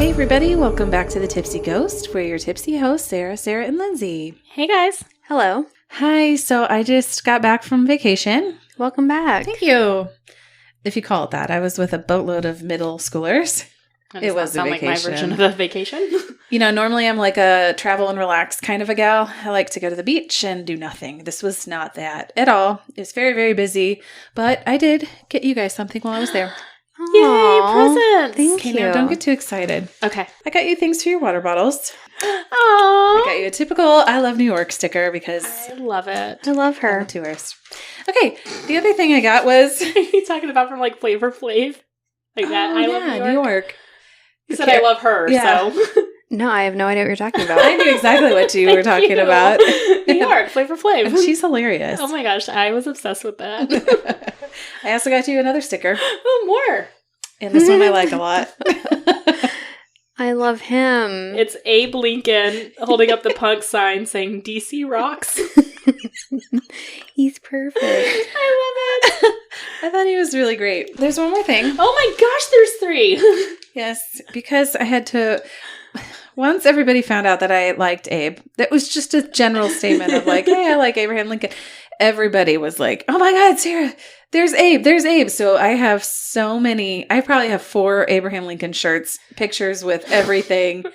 Hey everybody, welcome back to The Tipsy Ghost. We're your tipsy hosts, Sarah, and Lindsay. Hey guys. Hello. Hi, so I just got back from vacation. Welcome back. Thank you. If you call it that, I was with a boatload of middle schoolers. It was a vacation. Like my version of a vacation. You know, normally I'm like a travel and relax kind of a gal. I like to go to the beach and do nothing. This was not that at all. It was very, very busy, but I did get you guys something while I was there. Yay, presents! Thank you. Now don't get too excited. Okay. I got you things for your water bottles. Aww. I got you a typical I Love New York sticker because I love it. I love her. I'm a tourist. Okay, the other thing I got was... Are you talking about from like Flavor Flav? Like that? I love New York. You said I love her, so... No, I have no idea what you're talking about. I knew exactly what you were talking about. New York, Flavor Flav. And she's hilarious. Oh my gosh, I was obsessed with that. I also got you another sticker. Oh, more. And this one I like a lot. I love him. It's Abe Lincoln holding up the punk sign saying DC rocks. He's perfect. I love it. I thought he was really great. There's one more thing. Oh my gosh, there's 3. Yes, because I had to... Once everybody found out that I liked Abe, that was just a general statement of like, hey, I like Abraham Lincoln. Everybody was like, oh my God, Sarah, there's Abe. So I have so many, I probably have 4 Abraham Lincoln shirts, pictures with everything.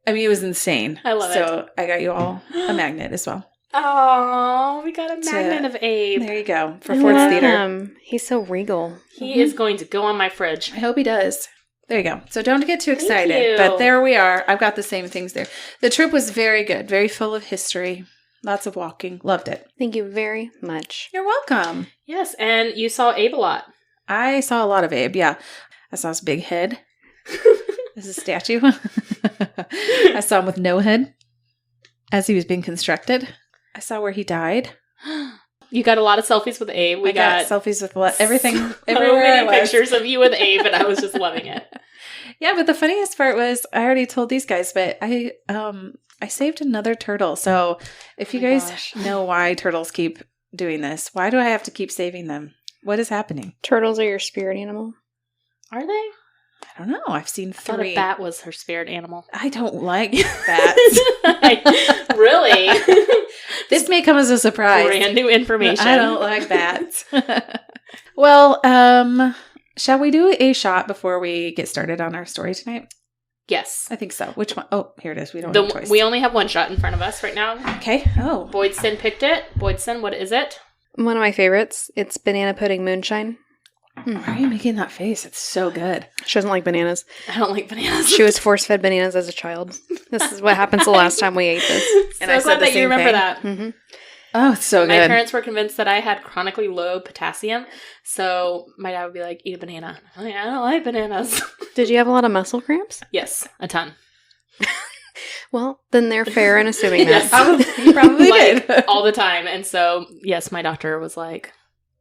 I mean, it was insane. I love it. So I got you all a magnet as well. Oh, we got a magnet of Abe. There you go. For Ford's Theater. He's so regal. He is going to go on my fridge. I hope he does. There you go. So don't get too excited. But there we are. I've got the same things there. The trip was very good. Very full of history. Lots of walking. Loved it. Thank you very much. You're welcome. Yes, and you saw Abe a lot. I saw a lot of Abe, yeah. I saw his big head. This is a statue. I saw him with no head as he was being constructed. I saw where he died. You got a lot of selfies with Abe. I got selfies with everything. So everywhere many pictures of you with Abe, and I was just loving it. Yeah, but the funniest part was, I already told these guys, but I saved another turtle. So if you guys know why turtles keep doing this, why do I have to keep saving them? What is happening? Turtles are your spirit animal. Are they? I don't know. I've seen 3. I thought a bat was her spirit animal. I don't like bats. Really? This may come as a surprise. Brand new information. I don't like bats. Well, shall we do a shot before we get started on our story tonight? Yes. I think so. Which one? Oh, here it is. We don't have a choice. We only have one shot in front of us right now. Okay. Oh. Boydston picked it. Boydston, what is it? One of my favorites. It's banana pudding moonshine. Why are you making that face? It's so good. She doesn't like bananas. I don't like bananas. She was force-fed bananas as a child. This is what happens the last time we ate this. And so I glad that you remember that. Mm-hmm. Oh, it's so good. My parents were convinced that I had chronically low potassium, so my dad would be like, eat a banana. I'm like, I don't like bananas. Did you have a lot of muscle cramps? Yes, a ton. Well, then they're fair in assuming that. Yes. You probably like, did. all the time. And so, yes, my doctor was like,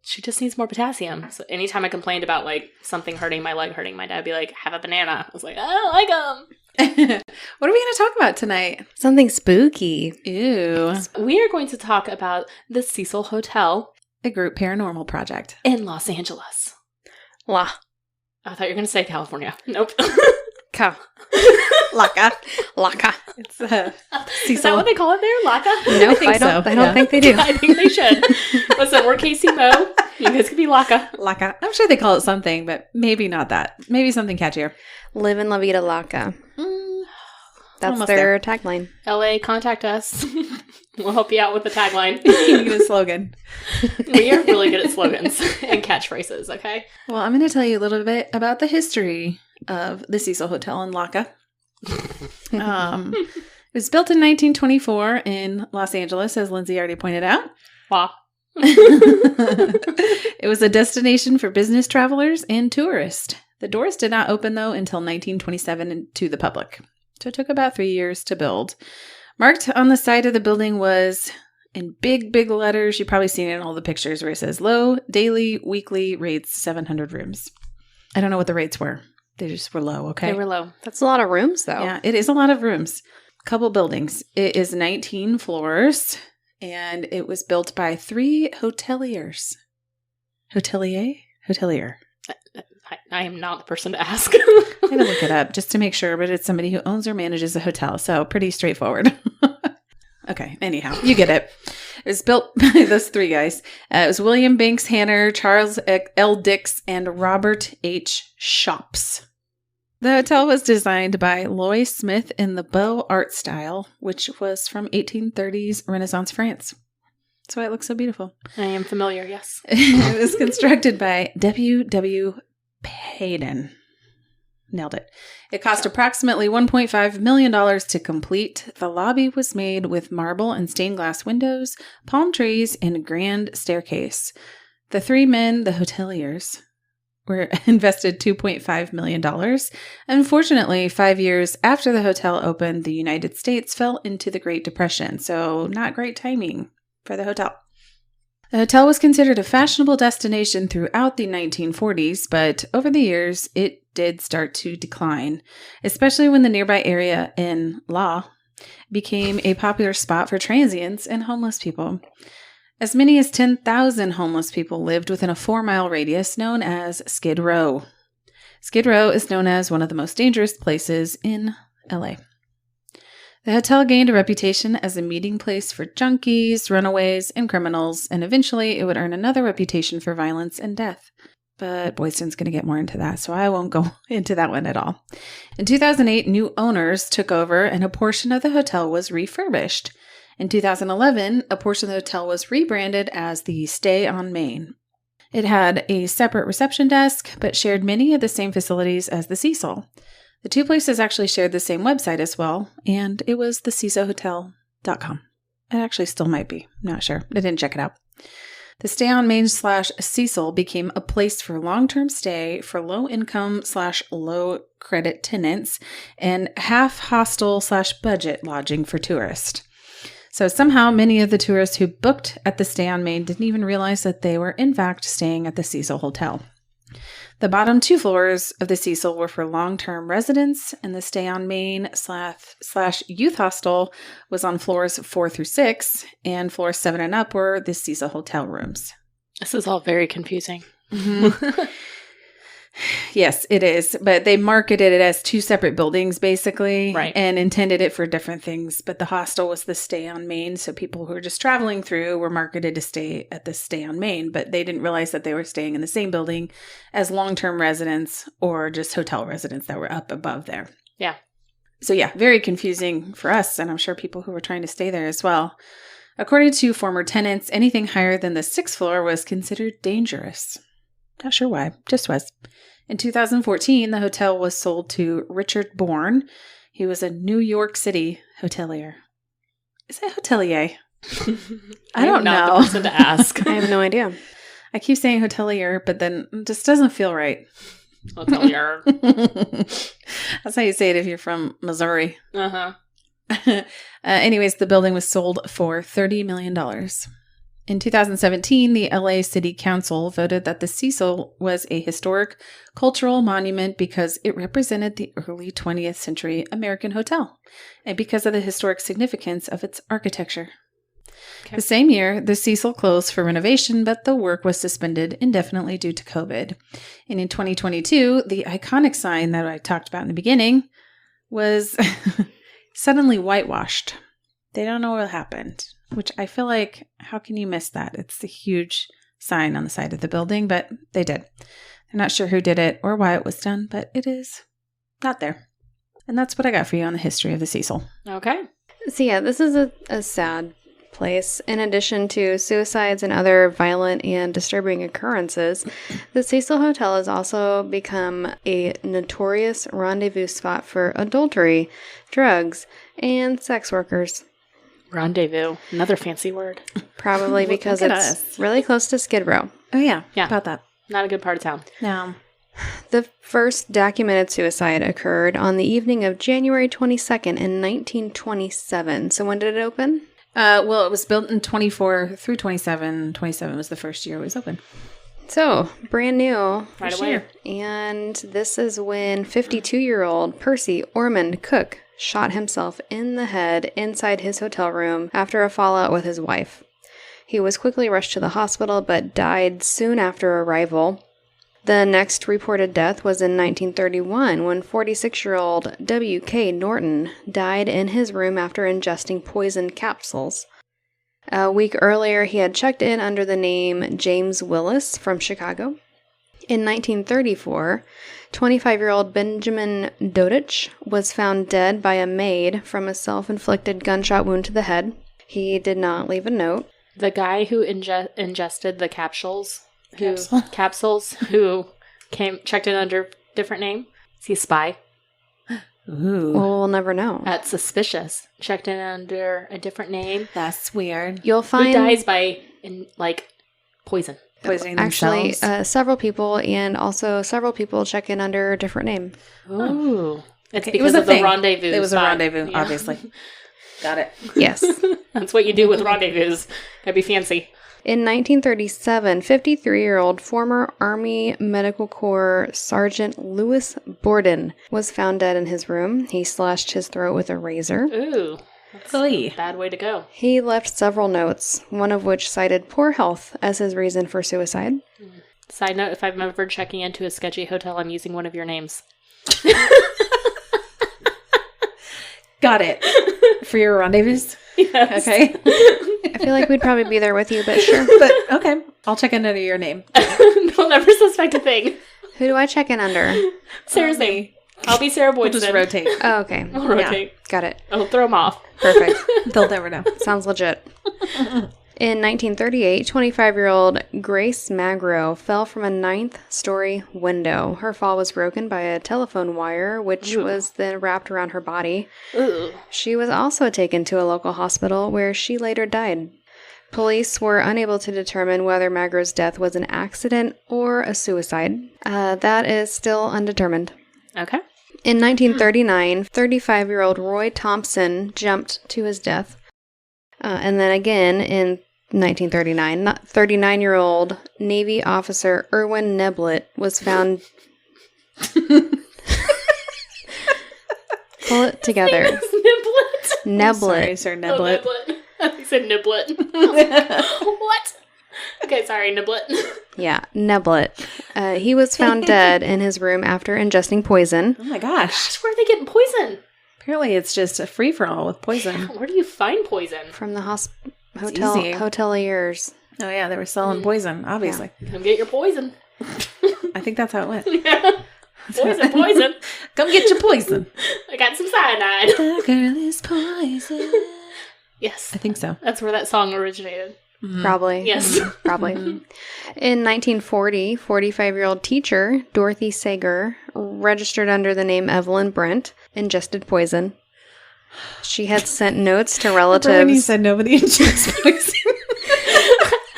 she just needs more potassium. So anytime I complained about like something hurting, my leg hurting, my dad would be like, have a banana. I was like, I don't like them. What are we going to talk about tonight? Something spooky. Ew. We are going to talk about the Cecil Hotel. A group paranormal project. In Los Angeles. La. I thought you were going to say California. Nope. LACA. LACA. It's Is that what they call it there? LACA? Nope, I don't think they do. I think they should. Listen, we're Casey Mo. You guys could be LACA. LACA. I'm sure they call it something, but maybe not that. Maybe something catchier. Live in La Vida LACA. That's Almost their tagline. LA, contact us. We'll help you out with the tagline. You get a slogan. We are really good at slogans and catchphrases, okay? Well, I'm going to tell you a little bit about the history of the Cecil Hotel in LACA. It was built in 1924 in Los Angeles, as Lindsay already pointed out. Wow. It was a destination for business travelers and tourists. The doors did not open, though, until 1927 to the public. So it took about 3 years to build. Marked on the side of the building was, in big, big letters, you've probably seen it in all the pictures, where it says, low, daily, weekly rates, 700 rooms. I don't know what the rates were. They just were low, okay? They were low. That's a lot of rooms, though. Yeah, it is a lot of rooms. Couple buildings. It is 19 floors, and it was built by 3 hoteliers. Hotelier? Hotelier. I am not the person to ask. I had to look it up just to make sure, but it's somebody who owns or manages a hotel, so pretty straightforward. Okay, anyhow, you get it. It was built by those three guys. It was William Banks Hanner, Charles L. Dix, and Robert H. Shops. The hotel was designed by Loy Smith in the Beaux Art style, which was from 1830s Renaissance France. That's why it looks so beautiful. I am familiar, yes. It was constructed by W. Payden. Nailed it. It cost approximately $1.5 million to complete. The lobby was made with marble and stained glass windows, palm trees, and a grand staircase. The three men, the hoteliers, were invested $2.5 million. Unfortunately, 5 years after the hotel opened, the United States fell into the Great Depression, so not great timing for the hotel. The hotel was considered a fashionable destination throughout the 1940s, but over the years, it did start to decline, especially when the nearby area in La became a popular spot for transients and homeless people. As many as 10,000 homeless people lived within a 4-mile radius known as Skid Row. Skid Row is known as one of the most dangerous places in LA. The hotel gained a reputation as a meeting place for junkies, runaways, and criminals, and eventually it would earn another reputation for violence and death. But Boyston's going to get more into that, so I won't go into that one at all. In 2008, new owners took over, and a portion of the hotel was refurbished. In 2011, a portion of the hotel was rebranded as the Stay on Main. It had a separate reception desk, but shared many of the same facilities as the Cecil. The two places actually shared the same website as well, and it was the cecilhotel.com. It actually still might be. I'm not sure. I didn't check it out. The Stay on Main / Cecil became a place for long-term stay for low-income / low-credit tenants and half hostel / budget lodging for tourists. So somehow many of the tourists who booked at the Stay on Main didn't even realize that they were in fact staying at the Cecil Hotel. The bottom 2 floors of the Cecil were for long-term residents, and the Stay on Main / youth hostel was on floors 4 through 6, and floors 7 and up were the Cecil Hotel rooms. This is all very confusing. Mm-hmm. Yes, it is. But they marketed it as 2 separate buildings, basically, right, and intended it for different things. But the hostel was the Stay on Main, so people who were just traveling through were marketed to stay at the Stay on Main, but they didn't realize that they were staying in the same building as long-term residents or just hotel residents that were up above there. Yeah. So yeah, very confusing for us, and I'm sure people who were trying to stay there as well. According to former tenants, anything higher than the 6th floor was considered dangerous. Not sure why, just was. In 2014, the hotel was sold to Richard Bourne. He was a New York City hotelier. Is it hotelier? I don't know. I'm not the person to ask. I have no idea. I keep saying hotelier, but then it just doesn't feel right. Hotelier. That's how you say it if you're from Missouri. Uh-huh. Anyways, the building was sold for $30 million. In 2017, the LA City Council voted that the Cecil was a historic cultural monument because it represented the early 20th century American hotel and because of the historic significance of its architecture. Okay. The same year, the Cecil closed for renovation, but the work was suspended indefinitely due to COVID. And in 2022, the iconic sign that I talked about in the beginning was suddenly whitewashed. They don't know what happened. Which I feel like, how can you miss that? It's a huge sign on the side of the building, but they did. I'm not sure who did it or why it was done, but it is not there. And that's what I got for you on the history of the Cecil. Okay. So yeah, this is a sad place. In addition to suicides and other violent and disturbing occurrences, the Cecil Hotel has also become a notorious rendezvous spot for adultery, drugs, and sex workers. Rendezvous. Another fancy word. Probably because it's really close to Skid Row. Oh, yeah. Yeah. About that. Not a good part of town. No. The first documented suicide occurred on the evening of January 22nd in 1927. So when did it open? Well, it was built in 24 through 27. 27 was the first year it was open. So, brand new. Right away. And this is when 52-year-old Percy Ormond Cook shot himself in the head inside his hotel room after a fallout with his wife. He was quickly rushed to the hospital but died soon after arrival. The next reported death was in 1931 when 46-year-old W.K. Norton died in his room after ingesting poisoned capsules. A week earlier, he had checked in under the name James Willis from Chicago. In 1934, 25-year-old Benjamin Dodich was found dead by a maid from a self-inflicted gunshot wound to the head. He did not leave a note. The guy who ingested the capsules, who checked in under different name, is he a spy? Ooh. Well, we'll never know. That's suspicious. Checked in under a different name. That's weird. You'll find... Who dies by, poison? Poisoning Actually, themselves. several people, and also several people check in under a different name. Ooh. It's Okay, because of the rendezvous. It was a spy. rendezvous, Yeah. obviously. Got it. Yes. That's what you do with rendezvous. Gotta be fancy. In 1937, 53-year-old former Army Medical Corps Sergeant Louis Borden was found dead in his room. He slashed his throat with a razor. Ooh. That's a bad way to go. He left several notes, one of which cited poor health as his reason for suicide. Side note, if I'm ever checking into a sketchy hotel, I'm using one of your names. Got it. For your rendezvous? Yes. Okay. I feel like we'd probably be there with you, but sure. But, okay. I'll check in under your name. They'll never suspect a thing. Who do I check in under? Sarah's name. I'll be Sarah We'll Boydson. just rotate. Oh, okay. We'll rotate. Got it. I'll throw them off. Perfect. They'll never know. Sounds legit. In 1938, 25-year-old Grace Magro fell from a 9th-story window. Her fall was broken by a telephone wire, which was then wrapped around her body. Ooh. She was also taken to a local hospital where she later died. Police were unable to determine whether Magro's death was an accident or a suicide. That is still undetermined. Okay. In 1939, 35-year-old Roy Thompson jumped to his death. And then again in 1939, 39-year-old Navy officer Erwin Neblett was found... Pull it together. Niblet. Neblett. Sorry, Sir Oh, Niblet. Niblet. He said Niblet. What? Okay, sorry, Niblet. Yeah, Neblett. He was found dead in his room after ingesting poison. Oh my gosh. Gosh, where are they getting poison? Apparently it's just a free-for-all with poison. Where do you find poison? From the easy. hoteliers. Oh yeah, they were selling poison, obviously. Come get your poison. I think that's how it went. Yeah. Poison. Come get your poison. I got some cyanide. The girl is poison. Yes. I think so. That's where that song originated. Probably. Yes. Probably. In 1940, 45-year-old teacher Dorothy Sager, registered under the name Evelyn Brent, ingested poison. She had sent notes to relatives. Remember when you said nobody ingests poison?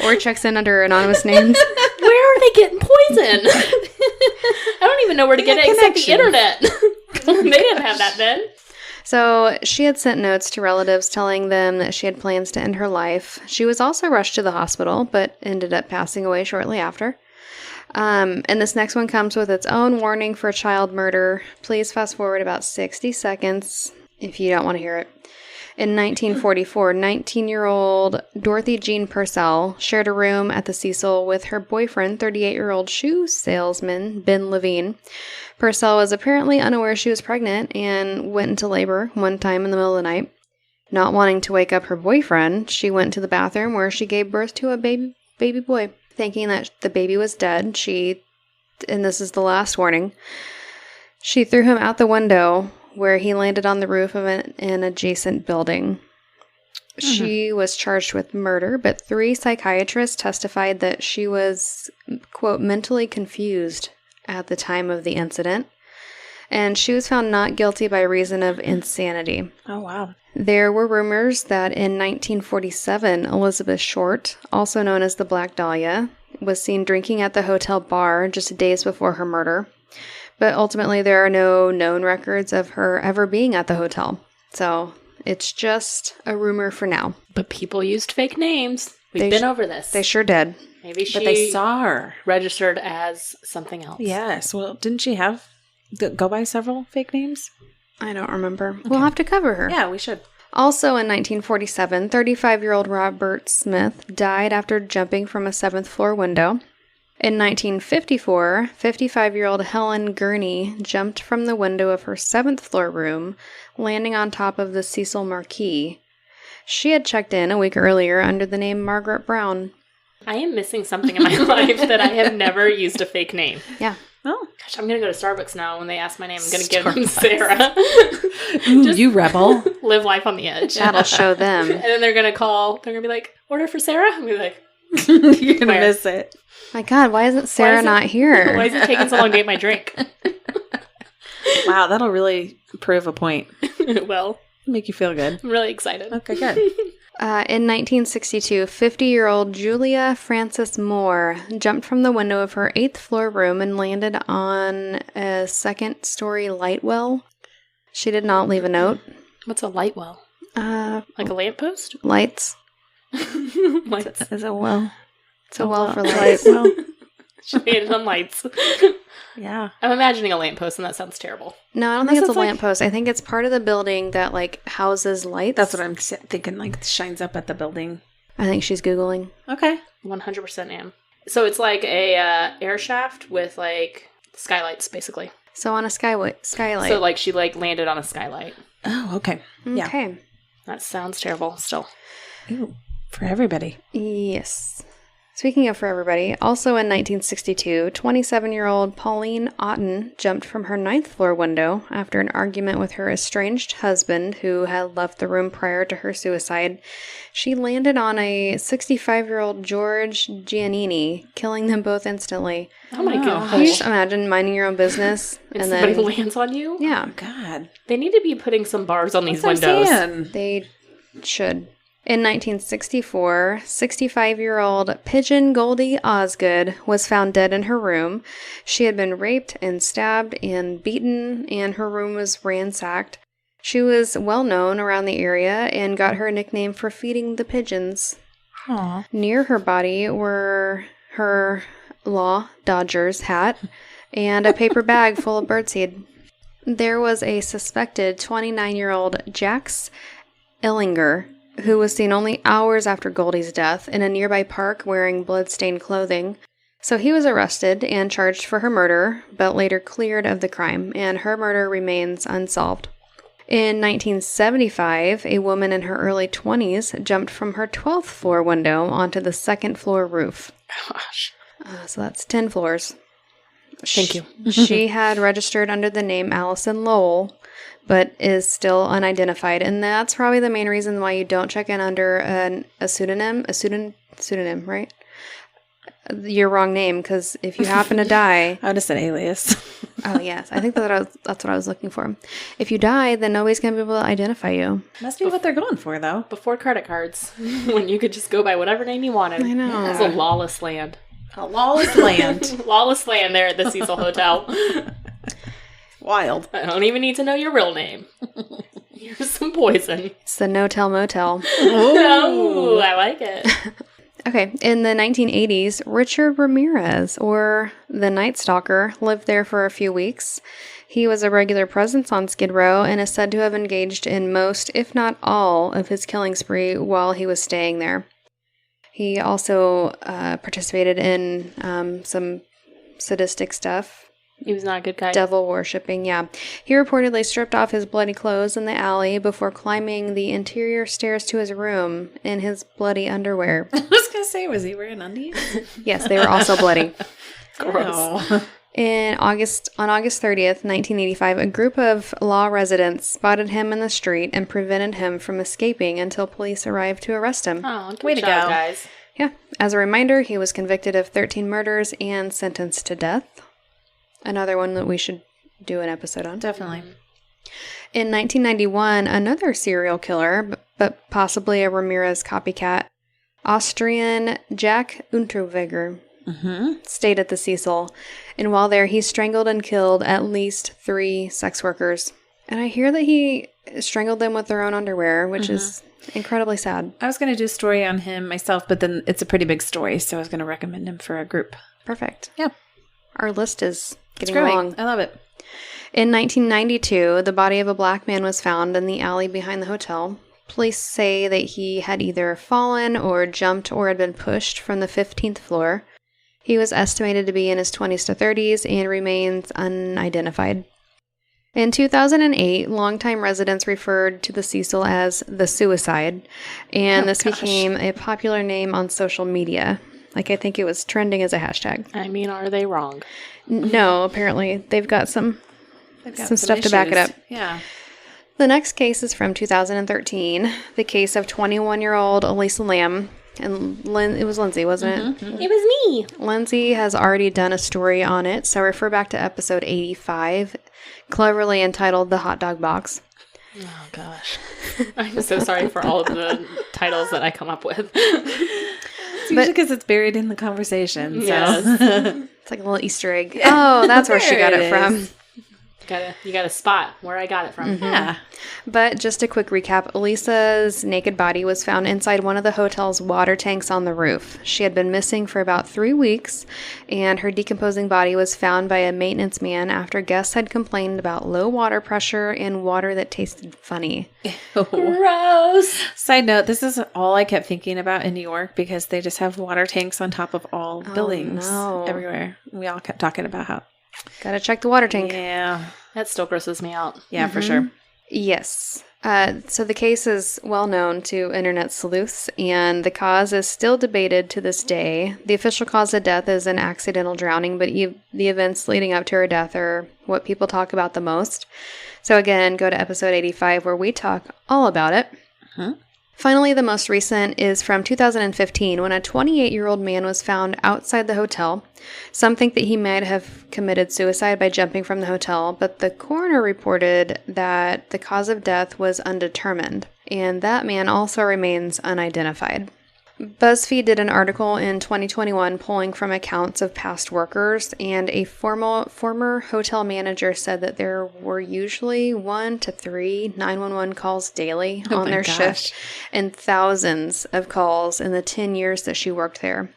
Or checks in under anonymous names. Where are they getting poison? I don't even know where to get it except the internet. They didn't have that then. So she had sent notes to relatives telling them that she had plans to end her life. She was also rushed to the hospital, but ended up passing away shortly after. And this next one comes with its own warning for child murder. Please fast forward about 60 seconds if you don't want to hear it. In 1944, 19-year-old Dorothy Jean Purcell shared a room at the Cecil with her boyfriend, 38-year-old shoe salesman Ben Levine. Purcell was apparently unaware she was pregnant and went into labor one time in the middle of the night. Not wanting to wake up her boyfriend, she went to the bathroom where she gave birth to a baby boy. Thinking that the baby was dead, and this is the last warning, she threw him out the window where he landed on the roof of an adjacent building. She was charged with murder, but 3 psychiatrists testified that she was, quote, mentally confused at the time of the incident, and she was found not guilty by reason of insanity. Oh, wow. There were rumors that in 1947, Elizabeth Short, also known as the Black Dahlia, was seen drinking at the hotel bar just days before her murder. But ultimately, there are no known records of her ever being at the hotel. So it's just a rumor for now. But people used fake names. We've been over this. They sure did. Maybe she But they saw her. registered as something else. Yes. Well, didn't she go by several fake names? I don't remember. We'll have to cover her. Yeah, we should. Also in 1947, 35-year-old Robert Smith died after jumping from a 7th floor window. In 1954, 55-year-old Helen Gurney jumped from the window of her 7th floor room, landing on top of the Cecil Marquis. She had checked in a week earlier under the name Margaret Brown. I am missing something in my life that I have never used a fake name. Yeah. Oh. Gosh, I'm going to go to Starbucks now. When they ask my name, I'm going to give them Sarah. Ooh, you rebel. Live life on the edge. That'll show them. And then they're going to call. They're going to be like, order for Sarah? I'm going to be like, You're going to Where? miss it. My God, why isn't Sarah not here? Why is it taking so long to get my drink? Wow, that'll really prove a point. Well, Make you feel good. I'm really excited. Okay, good. In 1962, 50-year-old Julia Frances Moore jumped from the window of her 8th floor room and landed on a 2nd-story light well. She did not leave a note. What's a light well? Like a lamppost? Lights. Lights. Is it well? It's a well for Light lights. well. She made it on lights. Yeah. I'm imagining a lamppost, and that sounds terrible. No, I don't Unless think it's a it's like- lamppost. I think it's part of the building that, like, houses lights. That's what I'm thinking, like, shines up at the building. I think she's Googling. Okay. 100% am. So it's like a air shaft with, like, skylights, basically. So on a skylight. So, like, she, like, landed on a skylight. Oh, okay. Yeah. Okay. That sounds terrible still. Ooh, for everybody. Yes. Speaking of for everybody, also in 1962, 27-year-old Pauline Otten jumped from her 9th floor window after an argument with her estranged husband, who had left the room prior to her suicide. She landed on a 65-year-old George Giannini, killing them both instantly. Oh my Wow. gosh. Can you just imagine minding your own business And and somebody then lands on you? yeah, Oh, God. They need to be putting some bars on these That's what I'm windows. saying. they should. In 1964, 65-year-old Pigeon Goldie Osgood was found dead in her room. She had been raped and stabbed and beaten, and her room was ransacked. She was well known around the area and got her nickname for feeding the pigeons. Aw. Near her body were her Law Dodgers hat and a paper bag full of birdseed. There was a suspected 29-year-old Jax Ellinger, who was seen only hours after Goldie's death in a nearby park wearing blood-stained clothing. So he was arrested and charged for her murder, but later cleared of the crime, and her murder remains unsolved. In 1975, a woman in her early 20s jumped from her 12th floor window onto the 2nd floor roof. Gosh. So that's 10 floors. Thank you. She had registered under the name Allison Lowell, but is still unidentified. And that's probably the main reason why you don't check in under a pseudonym. Pseudonym, right? Your wrong name, because if you happen to die... I would have said alias. Oh, yes. I think that's what I was looking for. If you die, then nobody's going to be able to identify you. Must be what they're going for, though. Before credit cards, when you could just go by whatever name you wanted. I know. It's a lawless land. A lawless land. Lawless land there at the Cecil Hotel. Wild. I don't even need to know your real name. Here's some poison. It's the no-tell motel. Oh, I like it. Okay, in the 1980s, Richard Ramirez, or the Night Stalker, lived there for a few weeks. He was a regular presence on Skid Row and is said to have engaged in most, if not all, of his killing spree while he was staying there. He also participated in some sadistic stuff. He was not a good guy. Devil worshipping, yeah. He reportedly stripped off his bloody clothes in the alley before climbing the interior stairs to his room in his bloody underwear. I was going to say, was he wearing undies? Yes, they were also bloody. Gross. Ew. On August 30th, 1985, a group of law residents spotted him in the street and prevented him from escaping until police arrived to arrest him. Oh, good Way to job, go. guys. Yeah. As a reminder, he was convicted of 13 murders and sentenced to death. Another one that we should do an episode on. Definitely. In 1991, another serial killer, but possibly a Ramirez copycat, Austrian Jack Unterweger, stayed at the Cecil. And while there, he strangled and killed at least 3 sex workers. And I hear that he strangled them with their own underwear, which is incredibly sad. I was going to do a story on him myself, but then it's a pretty big story, so I was going to recommend him for a group. Perfect. Yeah. Our list is getting It's growing. long. I love it. In 1992, the body of a black man was found in the alley behind the hotel. Police say that he had either fallen or jumped or had been pushed from the 15th floor. He was estimated to be in his 20s to 30s and remains unidentified. In 2008, longtime residents referred to the Cecil as the Suicide, and this became a popular name on social media. Like, I think it was trending as a hashtag. I mean, are they wrong? No, apparently. They've got some stuff to back it up. Yeah. The next case is from 2013, the case of 21-year-old Elisa Lamb. And it was Lindsay, wasn't it? Mm-hmm. It was me. Lindsay has already done a story on it, so refer back to episode 85, cleverly entitled The Hot Dog Box. Oh, gosh. I'm so sorry for all of the titles that I come up with. It's usually because it's buried in the conversation. So. Yes. It's like a little Easter egg. Oh, that's where she got it from. You got to spot where I got it from. Mm-hmm. Yeah. But just a quick recap, Elisa's naked body was found inside one of the hotel's water tanks on the roof. She had been missing for about 3 weeks, and her decomposing body was found by a maintenance man after guests had complained about low water pressure and water that tasted funny. Gross. Side note, this is all I kept thinking about in New York because they just have water tanks on top of all buildings everywhere. We all kept talking about how. Gotta check the water tank. Yeah. That still grosses me out. Yeah, for sure. Yes. So the case is well known to internet sleuths, and the cause is still debated to this day. The official cause of death is an accidental drowning, but the events leading up to her death are what people talk about the most. So again, go to episode 85 where we talk all about it. Uh-huh. Finally, the most recent is from 2015 when a 28-year-old man was found outside the hotel. Some think that he might have committed suicide by jumping from the hotel, but the coroner reported that the cause of death was undetermined, and that man also remains unidentified. BuzzFeed did an article in 2021 pulling from accounts of past workers, and a former hotel manager said that there were usually 1 to 3 911 calls daily on their shift and thousands of calls in the 10 years that she worked there.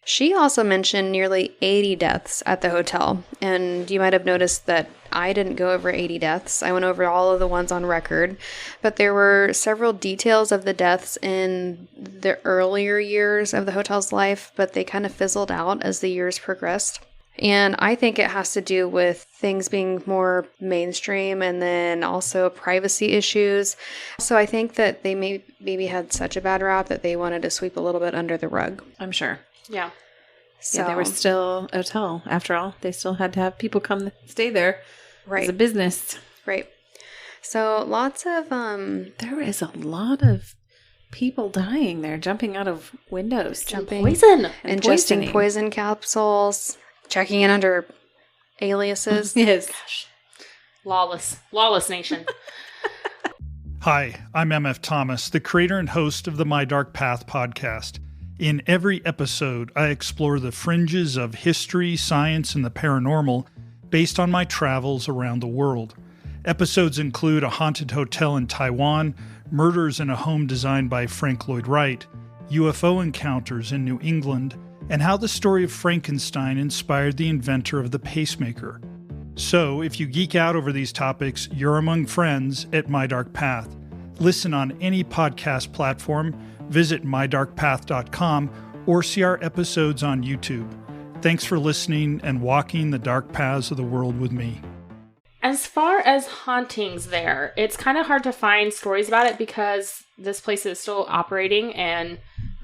She also mentioned nearly 80 deaths at the hotel, and you might have noticed that I didn't go over 80 deaths. I went over all of the ones on record, but there were several details of the deaths in the earlier years of the hotel's life, but they kind of fizzled out as the years progressed. And I think it has to do with things being more mainstream and then also privacy issues. So I think that they maybe had such a bad rap that they wanted to sweep a little bit under the rug. I'm sure. Yeah. So they were still a hotel. After all, they still had to have people come stay there. Right. As a business. Right. So lots of there is a lot of people dying there, jumping out of windows, poison, ingesting poison capsules, checking in under aliases. Yes. Gosh. Lawless nation. Hi, I'm MF Thomas, the creator and host of the My Dark Path podcast. In every episode, I explore the fringes of history, science, and the paranormal based on my travels around the world. Episodes include a haunted hotel in Taiwan, murders in a home designed by Frank Lloyd Wright, UFO encounters in New England, and how the story of Frankenstein inspired the inventor of the pacemaker. So, if you geek out over these topics, you're among friends at My Dark Path. Listen on any podcast platform, visit mydarkpath.com, or see our episodes on YouTube. Thanks for listening and walking the dark paths of the world with me. As far as hauntings there, it's kind of hard to find stories about it because this place is still operating and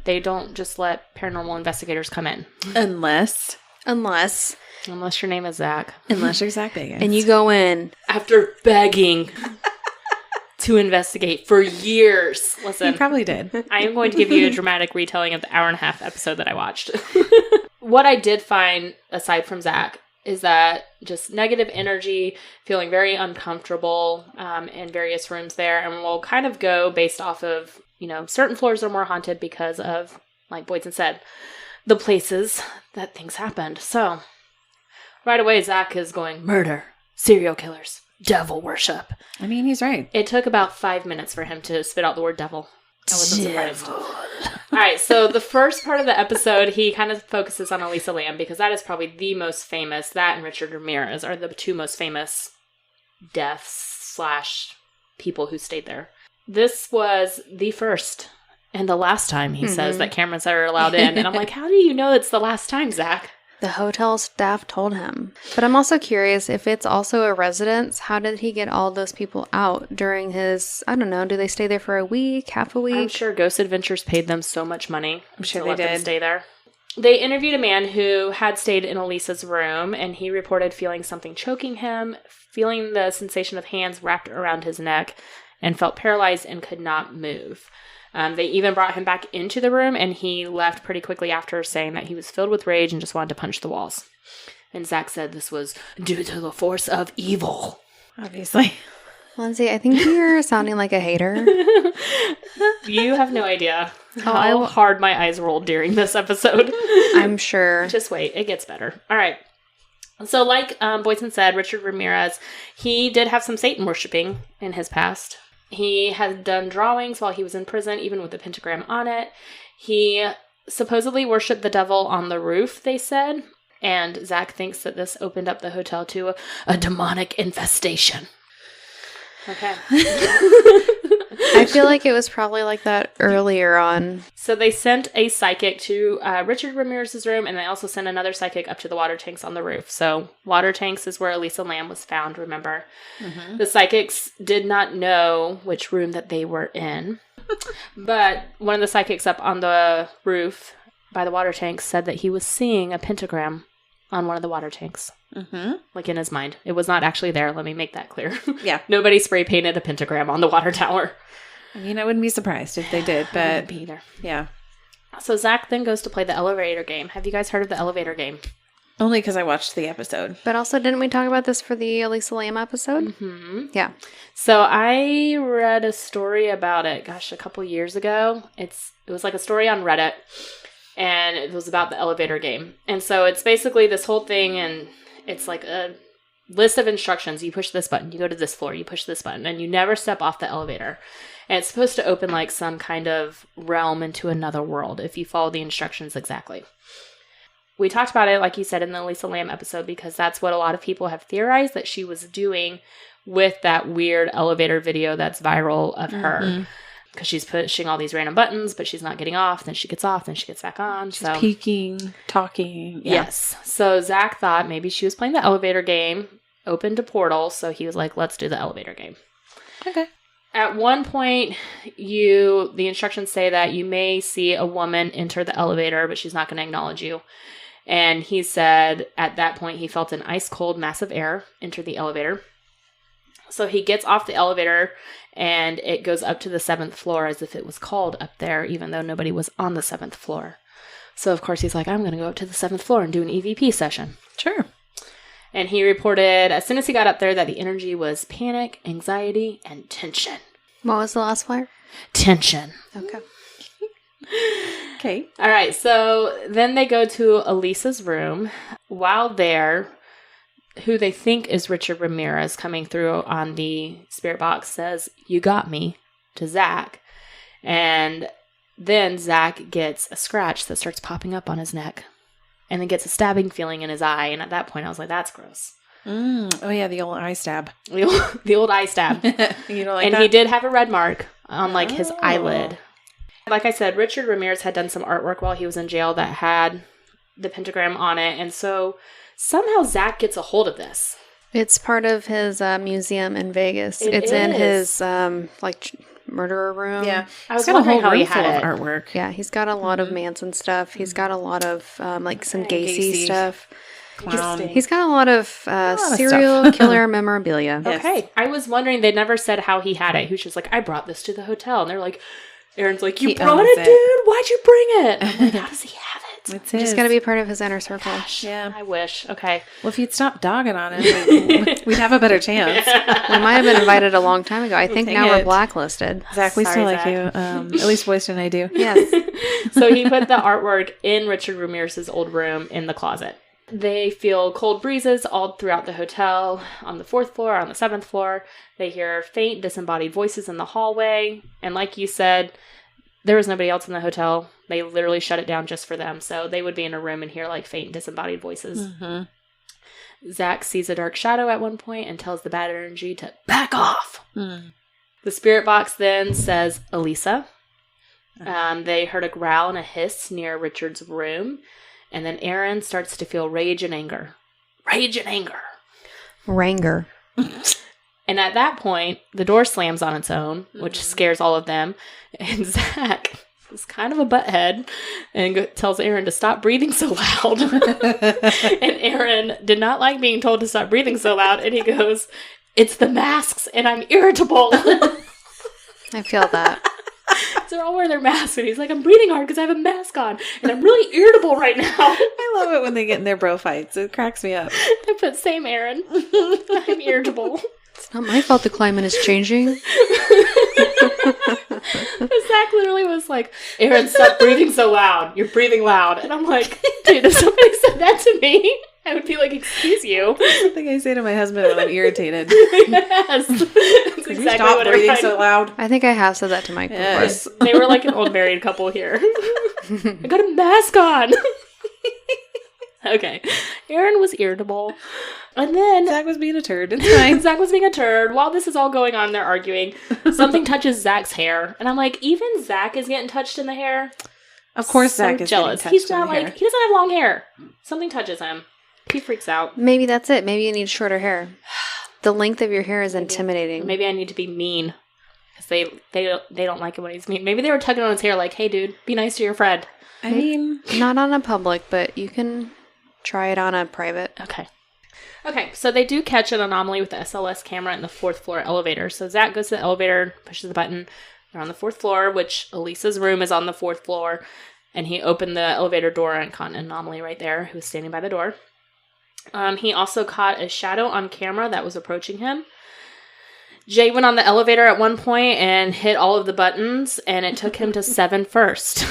they don't just let paranormal investigators come in. Unless your name is Zach. Unless you're Zach Bagans. And you go in. After begging to investigate for years. Listen. You probably did. I am going to give you a dramatic retelling of the hour-and-a-half episode that I watched. What I did find, aside from Zach, is that just negative energy, feeling very uncomfortable in various rooms there. And we'll kind of go based off of, certain floors are more haunted because of, like Boydson said, the places that things happened. So, right away, Zach is going, murder, serial killers, devil worship. I mean, he's right. It took about 5 minutes for him to spit out the word devil. I wasn't surprised. All right, so the first part of the episode, he kind of focuses on Elisa Lamb because that is probably the most famous. That and Richard Ramirez are the two most famous deaths / people who stayed there. This was the first and the last time, he says, that cameras are allowed in. And I'm like, how do you know it's the last time, Zach? The hotel staff told him. But I'm also curious, if it's also a residence, how did he get all those people out during his, I don't know, do they stay there for a week, half a week? I'm sure Ghost Adventures paid them so much money. I'm sure to they let them did. stay there. They interviewed a man who had stayed in Elisa's room, and he reported feeling something choking him, feeling the sensation of hands wrapped around his neck, and felt paralyzed and could not move. They even brought him back into the room, and he left pretty quickly after, saying that he was filled with rage and just wanted to punch the walls. And Zach said this was due to the force of evil. Obviously. Lindsay, I think you're sounding like a hater. You have no idea how hard my eyes rolled during this episode. I'm sure. Just wait. It gets better. All right. So like Boyson said, Richard Ramirez, he did have some Satan worshiping in his past. He had done drawings while he was in prison, even with a pentagram on it. He supposedly worshipped the devil on the roof, they said. And Zach thinks that this opened up the hotel to a demonic infestation. Okay. I feel like it was probably like that earlier on. So they sent a psychic to Richard Ramirez's room, and they also sent another psychic up to the water tanks on the roof. So water tanks is where Elisa Lam was found, remember? Mm-hmm. The psychics did not know which room that they were in. But one of the psychics up on the roof by the water tanks said that he was seeing a pentagram on one of the water tanks. Mm-hmm. Like in his mind. It was not actually there. Let me make that clear. Yeah. Nobody spray painted a pentagram on the water tower. I mean, I wouldn't be surprised if they did, but... I wouldn't be either. Yeah. So Zach then goes to play the elevator game. Have you guys heard of the elevator game? Only because I watched the episode. But also, didn't we talk about this for the Elisa Lam episode? Mm-hmm. Yeah. So I read a story about it, a couple years ago. It was like a story on Reddit, and it was about the elevator game. And so it's basically this whole thing, and it's like a list of instructions. You push this button, you go to this floor, you push this button, and you never step off the elevator. And it's supposed to open like some kind of realm into another world if you follow the instructions exactly. We talked about it, like you said, in the Elisa Lam episode, because that's what a lot of people have theorized that she was doing with that weird elevator video that's viral of her. Because she's pushing all these random buttons, but she's not getting off. Then she gets off, then she gets back on. She's peeking, talking. Yeah. Yes. So Zach thought maybe she was playing the elevator game, opened a portal, so he was like, let's do the elevator game. Okay. At one point, the instructions say that you may see a woman enter the elevator, but she's not going to acknowledge you. And he said at that point he felt an ice cold mass of air enter the elevator. So he gets off the elevator and it goes up to the 7th floor as if it was called up there, even though nobody was on the 7th floor. So of course he's like, I'm going to go up to the 7th floor and do an EVP session. Sure. And he reported as soon as he got up there that the energy was panic, anxiety, and tension. What was the last flare? Tension. Okay. Okay. All right. So then they go to Elisa's room. While there, who they think is Richard Ramirez coming through on the spirit box says, "You got me," to Zach. And then Zach gets a scratch that starts popping up on his neck. And then gets a stabbing feeling in his eye. And at that point, I was like, that's gross. Oh, yeah, the old eye stab. The old eye stab. You don't like and that? he did have a red mark on, his eyelid. Like I said, Richard Ramirez had done some artwork while he was in jail that had the pentagram on it. And so somehow Zach gets a hold of this. It's part of his museum in Vegas. It's in his, murderer room. Yeah. I was He's got a whole wondering how he room full had of it. artwork. Yeah, he's got a lot of Manson stuff. He's got a lot of, some Gacy stuff. Clown. He's got a lot of lot of serial stuff. killer memorabilia. Yes. Okay. I was wondering, they never said how he had it. He was just like, I brought this to the hotel. And they're like, Aaron's like, you He brought owns it, it. dude? Why'd you bring it? I'm like, how does he have it? It's Just got to be part of his inner circle. Yeah. I wish. Okay. Well, if you'd stop dogging on him, we'd have a better chance. We might have been invited a long time ago. I think Dang now we're it. blacklisted. Zach, we Sorry, still like Zach. you. At least Boyce and I do. Yes. So he put the artwork in Richard Ramirez's old room in the closet. They feel cold breezes all throughout the hotel, on the 4th floor, on the 7th floor. They hear faint, disembodied voices in the hallway. And like you said, there was nobody else in the hotel. They literally shut it down just for them. So they would be in a room and hear like faint, disembodied voices. Mm-hmm. Zach sees a dark shadow at one point and tells the bad energy to back off. Mm. The spirit box then says, Elisa. They heard a growl and a hiss near Richard's room. And then Aaron starts to feel rage and anger. Rage and anger. Ranger. And at that point, the door slams on its own, which scares all of them. And Zach is kind of a butthead and tells Aaron to stop breathing so loud. And Aaron did not like being told to stop breathing so loud. And he goes, "It's the masks and I'm irritable." I feel that. So they're all wearing their masks. And he's like, "I'm breathing hard because I have a mask on. And I'm really irritable right now." I love it when they get in their bro fights. It cracks me up. I put, "Same, Aaron. I'm irritable." It's not my fault the climate is changing. Zach literally was like, "Aaron, stop breathing so loud. You're breathing loud." And I'm like, dude, if somebody said that to me, I would be like, "Excuse you." That's the thing I say to my husband when I'm irritated. Yes. That's exactly Stop what breathing everybody- so loud. I think I have said that to Mike Yes. before. They were like an old married couple here. I got a mask on. Okay. Aaron was irritable. And then Zach was being a turd. It's fine. Zach was being a turd. While this is all going on, they're arguing. Something touches Zach's hair. And I'm like, even Zach is getting touched in the hair? Of course, So Zach is jealous. getting touched He's not in the like, hair. he doesn't have long hair. Something touches him. He freaks out. Maybe that's it. Maybe you need shorter hair. The length of your hair is intimidating. Maybe I need to be mean. Because they don't like it when he's mean. Maybe they were tugging on his hair like, "Hey, dude, be nice to your friend." I mean, Not on a public, but you can try it on a private. Okay, so they do catch an anomaly with the SLS camera in the 4th floor elevator. So Zach goes to the elevator, pushes the button. They're on the 4th floor, which Elisa's room is on the 4th floor. And he opened the elevator door and caught an anomaly right there, who was standing by the door. He also caught a shadow on camera that was approaching him. Jay went on the elevator at one point and hit all of the buttons, and it took him to 7 first,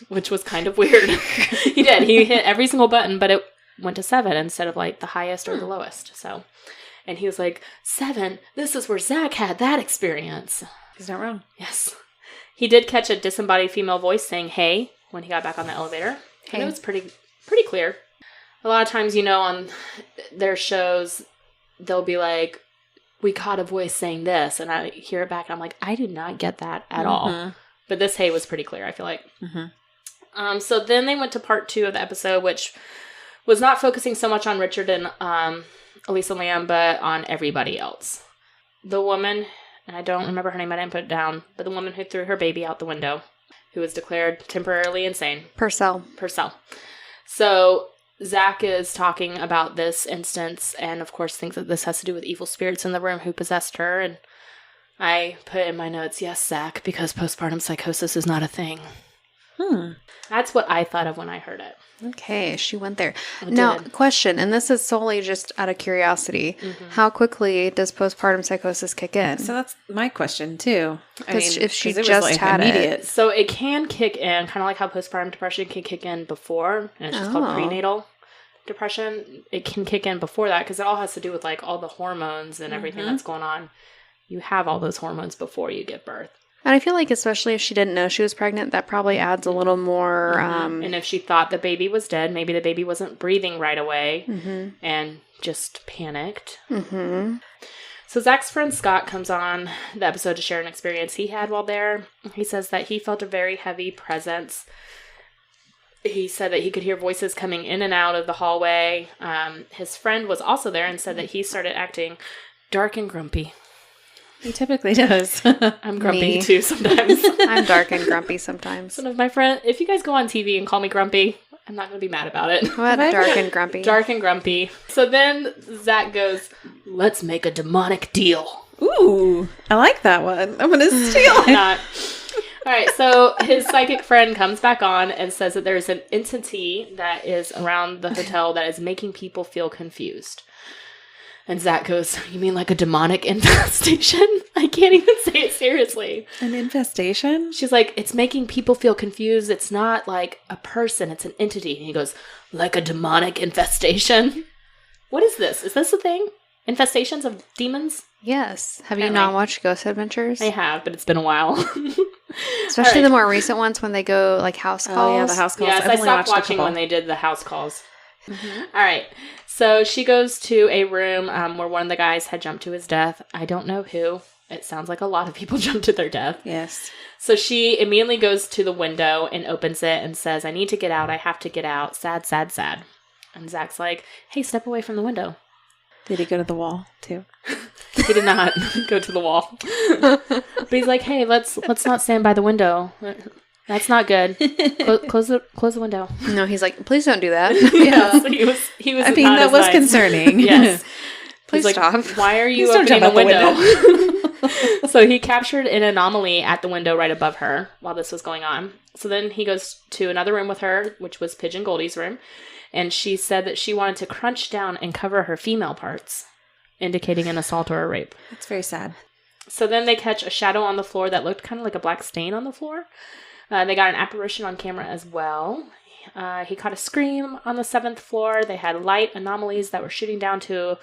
which was kind of weird. He did. He hit every single button, but it went to 7 instead of like the highest or the lowest. So, and he was like, 7, this is where Zach had that experience. he's not wrong. Yes. He did catch a disembodied female voice saying, "Hey," when he got back on the elevator. Hey. And it was pretty clear. A lot of times, on their shows, they'll be like, "We caught a voice saying this," and I hear it back, and I'm like, I do not get that at all. But this "hey" was pretty clear, I feel like. So then they went to part 2 of the episode, which was not focusing so much on Richard and Elisa Lamb, but on everybody else. The woman, and I don't remember her name, I didn't put it down, but the woman who threw her baby out the window, who was declared temporarily insane. Purcell. So Zach is talking about this instance, and of course thinks that this has to do with evil spirits in the room who possessed her, and I put in my notes, "Yes, Zach, because postpartum psychosis is not a thing." That's what I thought of when I heard it. Okay, she went there. I Now, did. question, and this is solely just out of curiosity. How quickly does postpartum psychosis kick in? So that's my question too. I 'Cause if she it was, just had it. immediate. So it can kick in, kind of like how postpartum depression can kick in before, and it's just called prenatal depression. It can kick in before that because it all has to do with like all the hormones and everything that's going on. You have all those hormones before you give birth. And I feel like especially if she didn't know she was pregnant, that probably adds a little more... And if she thought the baby was dead, maybe the baby wasn't breathing right away and just panicked. So Zach's friend Scott comes on the episode to share an experience he had while there. He says that he felt a very heavy presence. He said that he could hear voices coming in and out of the hallway. His friend was also there and said that he started acting dark and grumpy. He typically does. I'm grumpy too sometimes. I'm dark and grumpy sometimes. One of my friends, if you guys go on TV and call me grumpy, I'm not going to be mad about it. What? Dark and grumpy? Dark and grumpy. So then Zach goes, "Let's make a demonic deal." Ooh, I like that one. I'm going to steal it. Not. All right, so his psychic friend comes back on and says that there's an entity that is around the hotel that is making people feel confused. And Zach goes, "You mean like a demonic infestation?" I can't even say it seriously. An infestation? She's like, "It's making people feel confused. It's not like a person. It's an entity." And he goes, "Like a demonic infestation?" What is this? Is this a thing? Infestations of demons? Yes. Have you Apparently. not watched Ghost Adventures? I have, but it's been a while. Especially All right. the more recent ones when they go like house calls. Oh, yeah, the house calls. Yes, I've I only stopped watched a watching couple. when they did the house calls. All right. So she goes to a room where one of the guys had jumped to his death. I don't know who. It sounds like a lot of people jumped to their death. Yes. So she immediately goes to the window and opens it and says, I need to get out. I have to get out. Sad, sad, sad. And Zach's like, hey, step away from the window. Did he go to the wall, too? He did not go to the wall. But he's like, hey, let's not stand by the window. That's not good. Close the window. No, he's like, please don't do that. Yeah. So he was. I mean, not that as was nice. concerning. Yes. Please He's stop. like, why are you Please don't opening the jump out window? So he captured an anomaly at the window right above her while this was going on. So then he goes to another room with her, which was Pigeon Goldie's room. And she said that she wanted to crunch down and cover her female parts, indicating an assault or a rape. It's very sad. So then they catch a shadow on the floor that looked kind of like a black stain on the floor. They got an apparition on camera as well. He caught a scream on the 7th floor. They had light anomalies that were shooting down to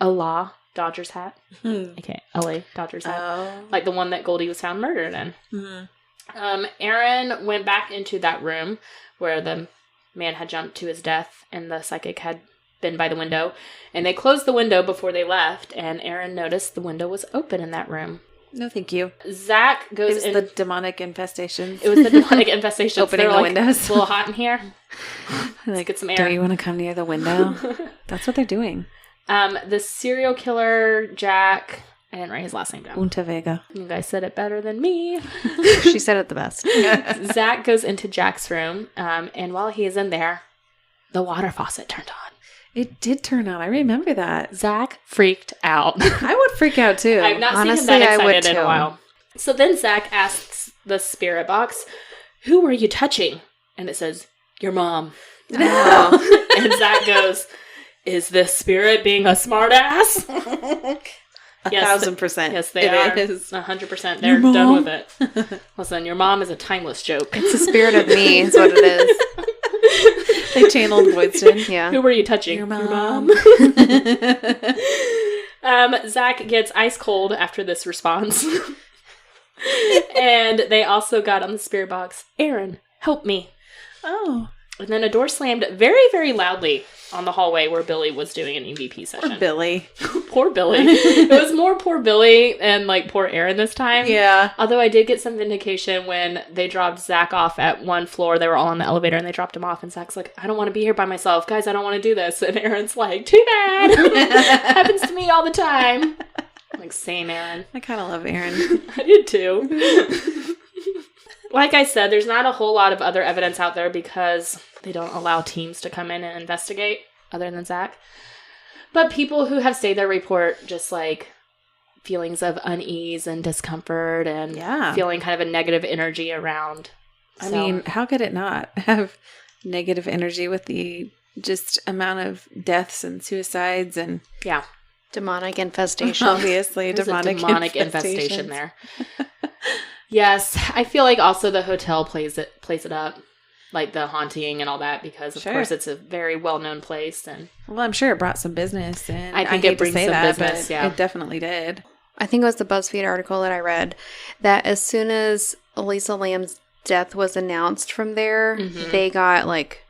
a LA Dodgers hat. Okay, LA Dodgers hat. Oh. Like the one that Goldie was found murdered in. Mm-hmm. Aaron went back into that room where the man had jumped to his death and the psychic had been by the window. And they closed the window before they left, and Aaron noticed the window was open in that room. No, thank you. Zach goes It was in. the demonic infestation. It was the demonic infestation. Opening They're the like, windows. It's a little hot in here. Like, get some air. Don't you want to come near the window? That's what they're doing. The serial killer, Jack, I didn't write his last name down. Unta Vega. You guys said it better than me. She said it the best. Zach goes into Jack's room, and while he is in there, the water faucet turned on. It did turn on. I remember that. Zach freaked out. I would freak out too. I've not Honestly, seen him that I would excited in a too. while. So then Zach asks the spirit box, who were you touching? And it says, your mom. Oh. And Zach goes, is this spirit being a smartass? 1,000%. Yes, they It are. is. 100%. They're done with it. Listen, your mom is a timeless joke. It's the spirit of me is what it is. They channeled Voidston. Yeah. Who were you touching? Your mom. Zach gets ice cold after this response. And they also got on the spirit box, Aaron, help me. Oh. And then a door slammed very, very loudly on the hallway where Billy was doing an EVP session. Poor Billy. Poor Billy. It was more poor Billy and like poor Aaron this time. Yeah. Although I did get some vindication when they dropped Zach off at one floor. They were all on the elevator and they dropped him off. And Zach's like, I don't want to be here by myself. Guys, I don't want to do this. And Aaron's like, too bad. Happens to me all the time. I'm like, same, Aaron. I kind of love Aaron. I did too. Like I said, there's not a whole lot of other evidence out there because they don't allow teams to come in and investigate other than Zach. But people who have stayed there report just like feelings of unease and discomfort and feeling kind of a negative energy around. I mean, how could it not have negative energy with the just amount of deaths and suicides and Demonic infestation. obviously there's a demonic infestation infestations. there. Yes, I feel like also the hotel plays it up, like the haunting and all that, because of course it's a very well-known place. And Well, I'm sure it brought some business, and I think hate it brings to say some that, business, but yeah. it definitely did. I think it was the BuzzFeed article that I read that as soon as Elisa Lam's death was announced from there, they got like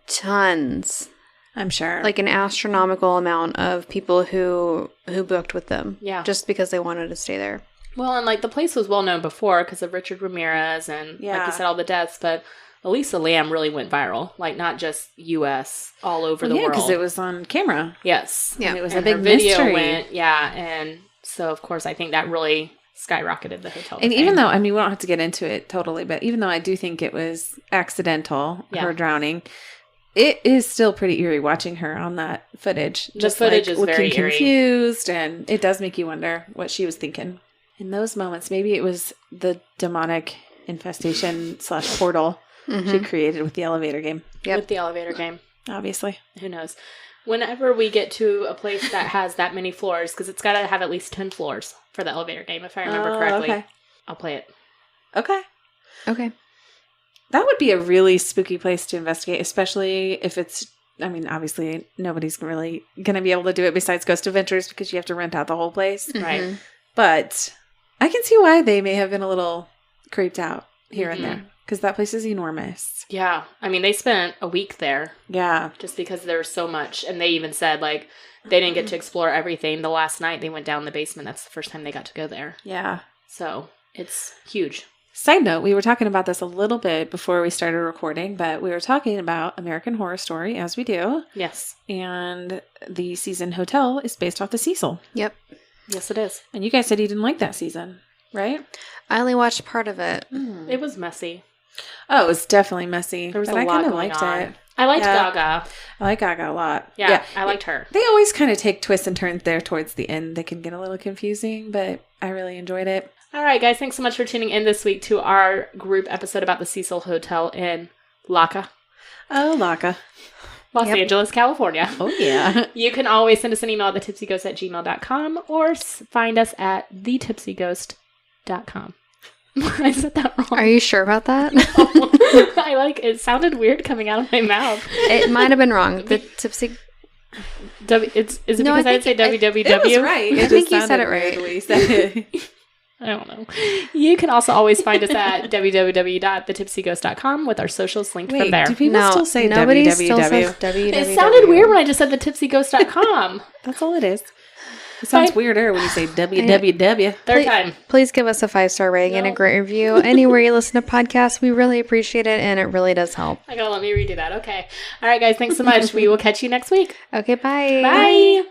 tons, I'm sure. like an astronomical amount of people who booked with them. Yeah. Just because they wanted to stay there. well, and like the place was well known before because of Richard Ramirez and like you said, all the deaths, but Elisa Lam really went viral, like not just U.S., all over the world. because it was on camera. Yes. Yeah. And it was And a big her video mystery. went, and so of course I think that really skyrocketed the hotel. And fame. even though, I mean, we don't have to get into it totally, but even though I do think it was accidental, her drowning, it is still pretty eerie watching her on that footage. The footage is looking very eerie. confused, and it does make you wonder what she was thinking. In those moments, maybe it was the demonic infestation / portal she created with the elevator game. Yep. with the elevator game, Obviously. who knows? Whenever we get to a place that has that many floors, because it's got to have at least 10 floors for the elevator game, if I remember correctly, Okay. I'll play it. Okay. Okay. That would be a really spooky place to investigate, especially if it's, I mean, obviously nobody's really going to be able to do it besides Ghost Adventures because you have to rent out the whole place. Right. But I can see why they may have been a little creeped out here and there because that place is enormous. Yeah. I mean, they spent a week there. Yeah. Just because there's so much. And they even said, like, they didn't get to explore everything. The last night they went down the basement. That's the first time they got to go there. Yeah. So it's huge. Side note, we were talking about this a little bit before we started recording, but we were talking about American Horror Story, as we do. Yes. And the season Hotel is based off the Cecil. Yep. Yes, it is. And you guys said you didn't like that season, right? I only watched part of it. It was messy. Oh, it was definitely messy. There was but a I lot kinda going liked on. it. I liked Yeah. Gaga. I like Gaga a lot. Yeah, I liked her. They always kind of take twists and turns there towards the end. They can get a little confusing, but I really enjoyed it. All right, guys. Thanks so much for tuning in this week to our group episode about the Cecil Hotel in LACA, Oh, LACA. Los Angeles, California. Oh, yeah. You can always send us an email at thetipsyghost@gmail.com or find us at thetipsyghost.com. I said that wrong. Are you sure about that? It sounded weird coming out of my mouth. It might have been wrong. The tipsy. Is it because I didn't say www? It was right. I think you said sounded it right. weird when you said it. I don't know. You can also always find us at www.thetipsyghost.com with our socials linked from Wait, there. do people still say nobody www? still says www. It sounded weird when I just said thetipsyghost.com. That's all it is. It sounds Fine. weirder when you say www. Third time. Please give us a 5-star rating and a great review anywhere you listen to podcasts. We really appreciate it, and it really does help. I gotta let me redo that. Okay. All right, guys. Thanks so much. We will catch you next week. Okay, bye. Bye.